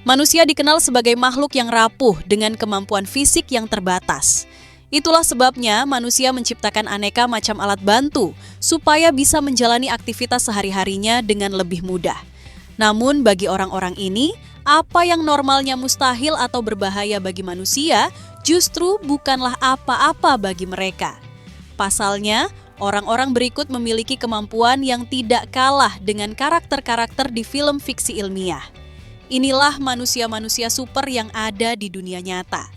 Manusia dikenal sebagai makhluk yang rapuh dengan kemampuan fisik yang terbatas. Itulah sebabnya manusia menciptakan aneka macam alat bantu supaya bisa menjalani aktivitas sehari-harinya dengan lebih mudah. Namun bagi orang-orang ini, apa yang normalnya mustahil atau berbahaya bagi manusia justru bukanlah apa-apa bagi mereka. Pasalnya, orang-orang berikut memiliki kemampuan yang tidak kalah dengan karakter-karakter di film fiksi ilmiah. Inilah manusia-manusia super yang ada di dunia nyata.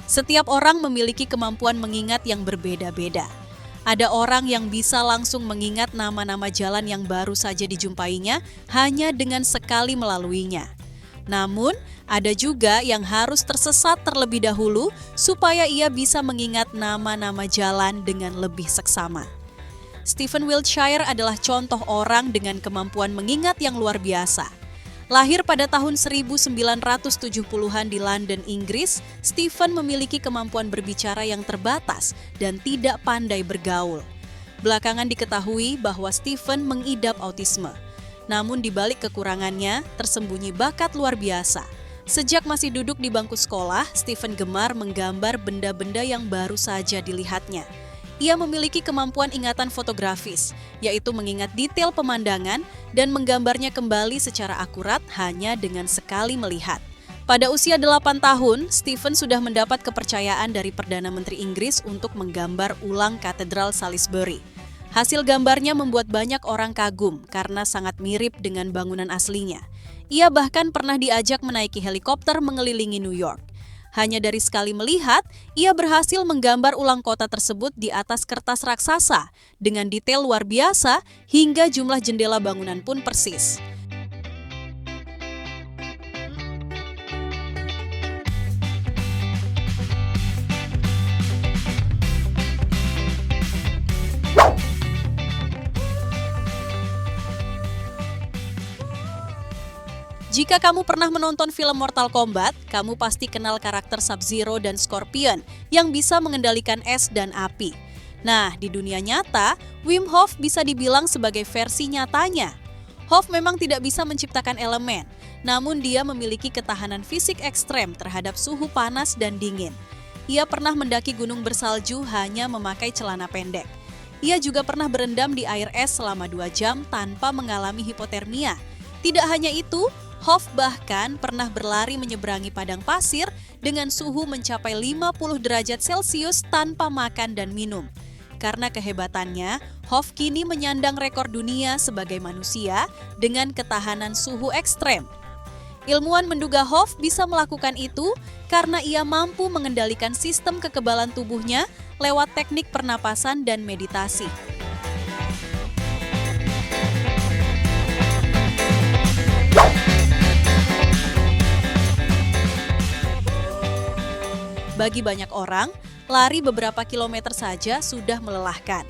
Setiap orang memiliki kemampuan mengingat yang berbeda-beda. Ada orang yang bisa langsung mengingat nama-nama jalan yang baru saja dijumpainya hanya dengan sekali melaluinya. Namun, ada juga yang harus tersesat terlebih dahulu supaya ia bisa mengingat nama-nama jalan dengan lebih seksama. Stephen Wiltshire adalah contoh orang dengan kemampuan mengingat yang luar biasa. Lahir pada tahun 1970-an di London, Inggris, Stephen memiliki kemampuan berbicara yang terbatas dan tidak pandai bergaul. Belakangan diketahui bahwa Stephen mengidap autisme. Namun di balik kekurangannya, tersembunyi bakat luar biasa. Sejak masih duduk di bangku sekolah, Stephen gemar menggambar benda-benda yang baru saja dilihatnya. Ia memiliki kemampuan ingatan fotografis, yaitu mengingat detail pemandangan dan menggambarnya kembali secara akurat hanya dengan sekali melihat. Pada usia 8 tahun, Stephen sudah mendapat kepercayaan dari Perdana Menteri Inggris untuk menggambar ulang Katedral Salisbury. Hasil gambarnya membuat banyak orang kagum karena sangat mirip dengan bangunan aslinya. Ia bahkan pernah diajak menaiki helikopter mengelilingi New York. Hanya dari sekali melihat, ia berhasil menggambar ulang kota tersebut di atas kertas raksasa dengan detail luar biasa hingga jumlah jendela bangunan pun persis. Jika kamu pernah menonton film Mortal Kombat, kamu pasti kenal karakter Sub-Zero dan Scorpion yang bisa mengendalikan es dan api. Nah, di dunia nyata, Wim Hof bisa dibilang sebagai versi nyatanya. Hof memang tidak bisa menciptakan elemen, namun dia memiliki ketahanan fisik ekstrem terhadap suhu panas dan dingin. Ia pernah mendaki gunung bersalju hanya memakai celana pendek. Ia juga pernah berendam di air es selama 2 jam tanpa mengalami hipotermia. Tidak hanya itu, Hof bahkan pernah berlari menyeberangi padang pasir dengan suhu mencapai 50 derajat Celcius tanpa makan dan minum. Karena kehebatannya, Hof kini menyandang rekor dunia sebagai manusia dengan ketahanan suhu ekstrem. Ilmuwan menduga Hof bisa melakukan itu karena ia mampu mengendalikan sistem kekebalan tubuhnya lewat teknik pernapasan dan meditasi. Bagi banyak orang, lari beberapa kilometer saja sudah melelahkan.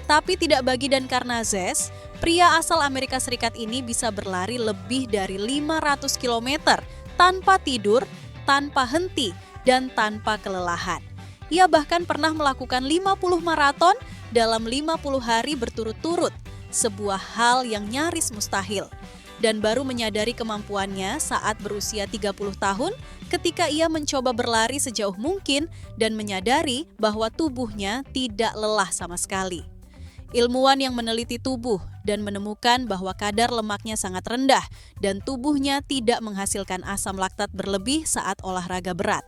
Tapi tidak bagi Dan Karnazes, pria asal Amerika Serikat ini bisa berlari lebih dari 500 kilometer tanpa tidur, tanpa henti, dan tanpa kelelahan. Ia bahkan pernah melakukan 50 maraton dalam 50 hari berturut-turut, sebuah hal yang nyaris mustahil. Dan baru menyadari kemampuannya saat berusia 30 tahun ketika ia mencoba berlari sejauh mungkin dan menyadari bahwa tubuhnya tidak lelah sama sekali. Ilmuwan yang meneliti tubuh dan menemukan bahwa kadar lemaknya sangat rendah dan tubuhnya tidak menghasilkan asam laktat berlebih saat olahraga berat.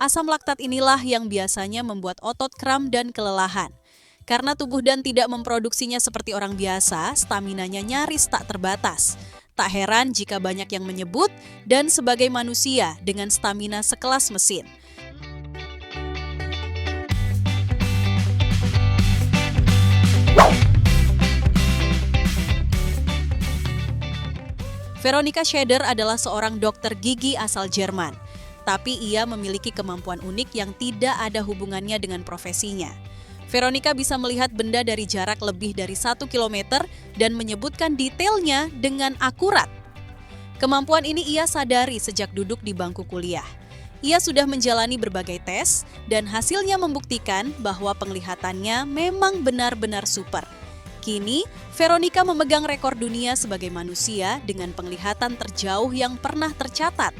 Asam laktat inilah yang biasanya membuat otot kram dan kelelahan. Karena tubuh Dan tidak memproduksinya seperti orang biasa, staminanya nyaris tak terbatas. Tak heran jika banyak yang menyebut Dan sebagai manusia dengan stamina sekelas mesin. Veronica Scheder adalah seorang dokter gigi asal Jerman. Tapi ia memiliki kemampuan unik yang tidak ada hubungannya dengan profesinya. Veronica bisa melihat benda dari jarak lebih dari 1 kilometer dan menyebutkan detailnya dengan akurat. Kemampuan ini ia sadari sejak duduk di bangku kuliah. Ia sudah menjalani berbagai tes dan hasilnya membuktikan bahwa penglihatannya memang benar-benar super. Kini, Veronica memegang rekor dunia sebagai manusia dengan penglihatan terjauh yang pernah tercatat.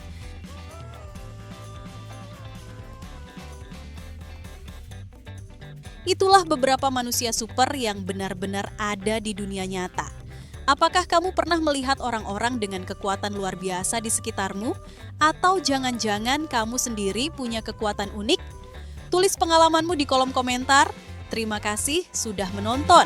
Itulah beberapa manusia super yang benar-benar ada di dunia nyata. Apakah kamu pernah melihat orang-orang dengan kekuatan luar biasa di sekitarmu? Atau jangan-jangan kamu sendiri punya kekuatan unik? Tulis pengalamanmu di kolom komentar. Terima kasih sudah menonton.